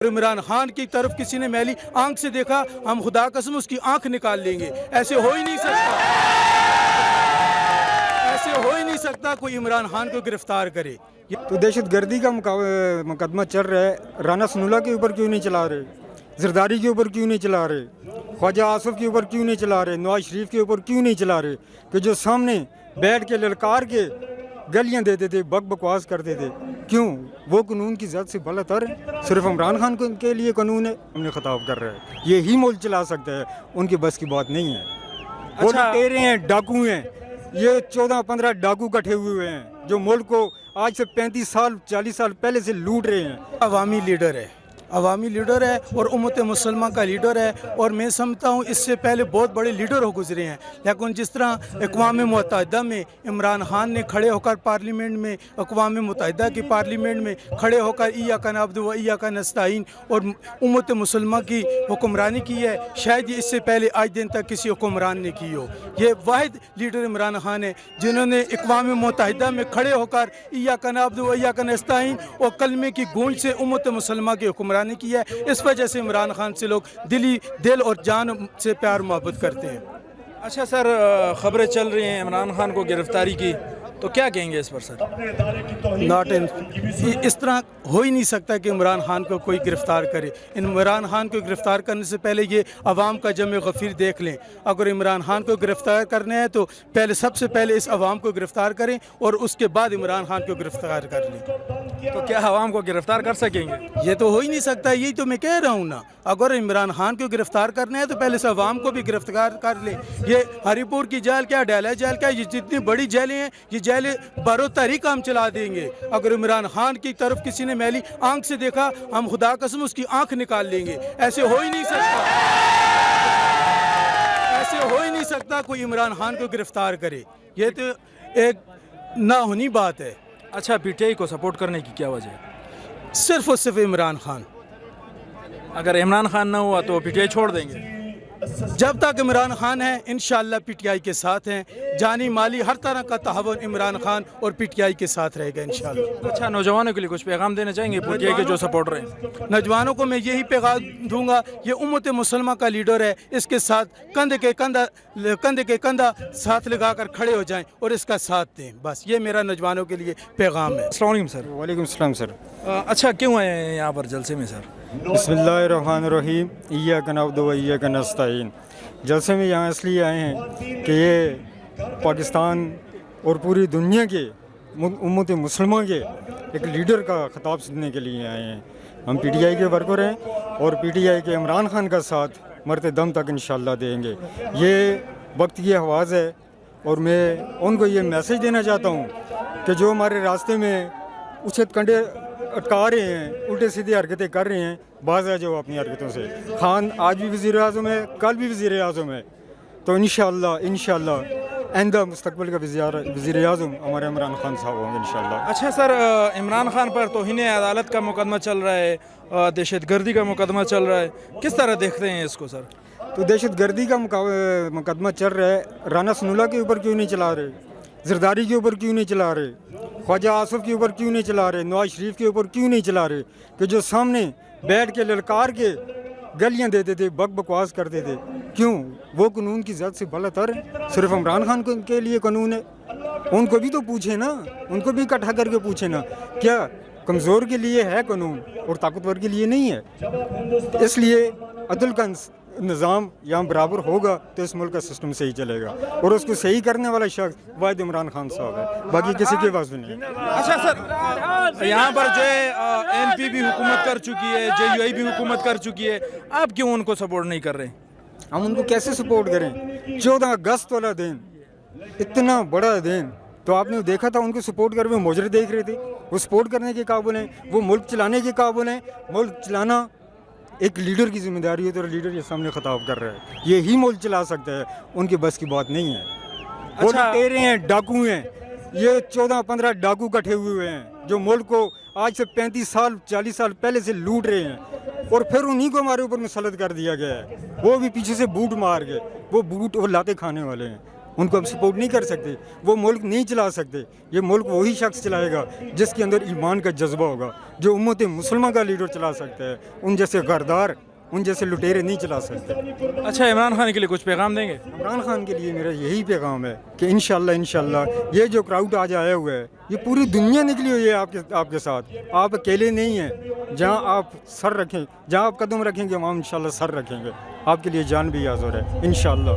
इमरान खान की तरफ किसी ने मैली आंख से देखा, हम खुदा कसम उसकी आंख निकाल लेंगे। ऐसे हो ही नहीं सकता, ऐसे हो ही नहीं सकता कोई इमरान खान को गिरफ्तार करे। तो दहशतगर्दी का मुकदमा चल रहा है, राना सनुल्ला के ऊपर क्यों नहीं चला रहे, जरदारी के ऊपर क्यों नहीं चला रहे, ख्वाजा आसिफ के ऊपर क्यों नहीं चला रहे, नवाज शरीफ के ऊपर क्यों नहीं चला रहे, कि जो सामने बैठ के ललकार के गलियां देते थे, बकवास करते थे, क्यों वो कानून की ज़द से बलतर है? सिर्फ इमरान खान के लिए कानून है, हमने खिताब कर रहा है, ये ही मुल्क चला सकता है, उनकी बस की बात नहीं है। वो लुटेरे हैं, डाकू हैं, ये 14-15 डाकू इकट्ठे हुए हैं जो मुल्क को आज से 35 साल 40 साल पहले से लूट रहे हैं। अवामी लीडर है, अवामी लीडर है और उम्मत मुसलमान का लीडर है, और मैं समझता हूँ इससे पहले बहुत बड़े लीडर हो गुजरे हैं, लेकिन जिस तरह अक़वाम मुत्तहिदा में इमरान खान ने खड़े होकर पार्लियामेंट में, अक़वाम मुत्तहिदा की पार्लियामेंट में खड़े होकर इय्याका नअब्दु व इय्याका नस्तईन और उम्मत मुसलमान की हुक्मरानी की है, शायद ये इससे पहले आज दिन तक किसी हुक्मरान ने की हो। ये वाहिद लीडर इमरान खान है जिन्होंने अक़वाम मुत्तहिदा में खड़े होकर इय्याका नअब्दु व इय्याका नस्तईन और कलमे की गूंज से उम्मत मुसलमान की हुक्मरानी की है। इस वजह से इमरान खान से लोग दिल और जान से प्यार मोहब्बत करते हैं। अच्छा सर, खबरें चल रही हैं इमरान खान को गिरफ्तारी की, तो क्या कहेंगे इस पर सर? नॉट इन, इस तरह हो ही नहीं सकता कि इमरान खान को कोई गिरफ्तार करे। इमरान खान को गिरफ्तार करने से पहले ये अवाम का जम गफीर देख लें। अगर इमरान खान को गिरफ्तार करना है तो पहले सबसे पहले इस अवाम को गिरफ्तार करें और उसके बाद इमरान खान को गिरफ्तार कर लें। तो क्या अवाम को गिरफ्तार कर सकेंगे? ये तो हो ही नहीं सकता, यही तो मैं कह रहा हूँ ना। अगर इमरान खान को गिरफ्तार करना है तो पहले से अवाम को भी गिरफ्तार कर ले। ये हरीपुर की जेल क्या, डाला जेल क्या, ये जितनी बड़ी जेलें हैं ये जेलें बारो तारीख हम चला देंगे। अगर इमरान खान की तरफ किसी ने मैली आंख से देखा, हम खुदा कसम उसकी आंख निकाल लेंगे। ऐसे हो ही नहीं सकता, ऐसे हो ही नहीं सकता कोई इमरान खान को गिरफ्तार करे। ये तो एक ना होनी बात है। अच्छा, पीटीआई को सपोर्ट करने की क्या वजह है? सिर्फ और सिर्फ इमरान खान। अगर इमरान खान ना हुआ तो पीटीआई छोड़ देंगे? जब तक इमरान खान है इंशाअल्लाह पीटीआई के साथ हैं, जानी माली हर तरह का तआवुन इमरान खान और पीटीआई के साथ रहेगा इंशाअल्लाह। अच्छा, नौजवानों के लिए कुछ पैगाम देना चाहेंगे पीटीआई के जो सपोर्टर हैं? नौजवानों को मैं यही पैगाम दूंगा, ये उम्मत मुसलमान का लीडर है, इसके साथ कंधे के कंधा साथ लगाकर खड़े हो जाएं और इसका साथ दें। बस ये मेरा नौजवानों के लिए पैगाम है। अस्सलाम वालेकुम सर। वालेकुम सलाम सर। अच्छा, क्यों आए हैं यहाँ पर जलसे में सर? बिस्मिल्लाहिर्रहमानिर्रहीम, इय्याका नअब्दु व इय्याका नस्तईन। जलसे में यहाँ इसलिए आए हैं कि ये पाकिस्तान और पूरी दुनिया के उम्मत मुसलमान के एक लीडर का खिताब सुनने के लिए आए हैं। हम पीटीआई के वर्कर हैं और पीटीआई के इमरान खान का साथ मरते दम तक इंशाअल्लाह देंगे। ये वक्त की आवाज़ है और मैं उनको ये मैसेज देना चाहता हूँ कि जो हमारे रास्ते में उछत कंडे अटका रहे हैं, उल्टे सीधे हरकतें कर रहे हैं, बाज आ जाओ अपनी हरकतों से। खान आज भी वज़ीर आज़म है, कल भी वज़ीर आज़म है, तो इंशाअल्लाह आइंदा मुस्तकबिल का वज़ीर आज़म हमारे इमरान खान साहब होंगे इंशाअल्लाह। अच्छा सर, इमरान खान पर तौहीन अदालत का मुकदमा चल रहा है, दहशतगर्दी का मुकदमा चल रहा है, किस तरह देखते हैं इसको सर? तो दहशतगर्दी का मुकदमा चल रहा है, राना सनुल्ला के ऊपर क्यों नहीं चला रहे, जरदारी के ऊपर क्यों नहीं चला रहे, ख्वाजा आसिफ के ऊपर क्यों नहीं चला रहे, नवाज शरीफ के ऊपर क्यों नहीं चला रहे, कि जो सामने बैठ के ललकार के गलियां देते थे, बकवास करते थे, क्यों वो कानून की ज़द से बलतर है? सिर्फ इमरान खान के लिए कानून है, उनको भी तो पूछे ना, उनको भी इकट्ठा करके पूछे ना। क्या कमज़ोर के लिए है कानून और ताकतवर के लिए नहीं है? इसलिए अदल का निज़ाम यहाँ बराबर होगा तो इस मुल्क का सिस्टम सही चलेगा, और उसको सही करने वाला शख्स वाहिद इमरान खान साहब है, बाकी किसी के पास भी नहीं। अच्छा सर, यहाँ पर जो है एनपी भी हुकूमत कर चुकी है, जेयूआई भी हुकूमत कर चुकी है, आप क्यों उनको सपोर्ट नहीं कर रहे? हम उनको कैसे सपोर्ट करें? 14 अगस्त वाला दिन, इतना बड़ा दिन, तो आपने देखा था उनको सपोर्ट कर, वो मुजरे देख रहे थे, वो सपोर्ट करने के काबिल हैं, वो मुल्क चलाने के काबिल हैं। मुल्क चलाना एक लीडर की जिम्मेदारी है, तो लीडर के सामने खिताब कर रहा है, ये ही मुल्क चला सकता है, उनकी बस की बात नहीं है। वो लुटेरे हैं, डाकू हैं, ये 14-15 डाकू इकट्ठे हुए हैं जो मुल्क को आज से 35 साल 40 साल पहले से लूट रहे हैं, और फिर उन्हीं को हमारे ऊपर मुसल्लत कर दिया गया है। वो भी पीछे से बूट मार के, वो बूट और लाते खाने वाले हैं। ان کو ہم سپورٹ نہیں کر سکتے. وہ ملک نہیں چلا سکتے. یہ ملک وہی شخص چلائے گا جس کے اندر ایمان کا جذبہ ہوگا, جو امت مسلمہ کا لیڈر چلا سکتا ہے. ان جیسے غردار, ان جیسے لٹیرے نہیں چلا سکتے. اچھا, عمران خان کے لیے کچھ پیغام دیں گے؟ عمران خان کے لیے میرا یہی پیغام ہے کہ انشاءاللہ یہ جو کراؤڈ آج آیا ہوا ہے, یہ پوری دنیا نکلی ہوئی ہے آپ کے ساتھ. آپ اکیلے نہیں ہیں. جہاں آپ سر رکھیں, جہاں آپ قدم رکھیں گے وہاں انشاءاللہ سر رکھیں گے. آپ کے لیے جان بھی حاضر ہے انشاءاللہ.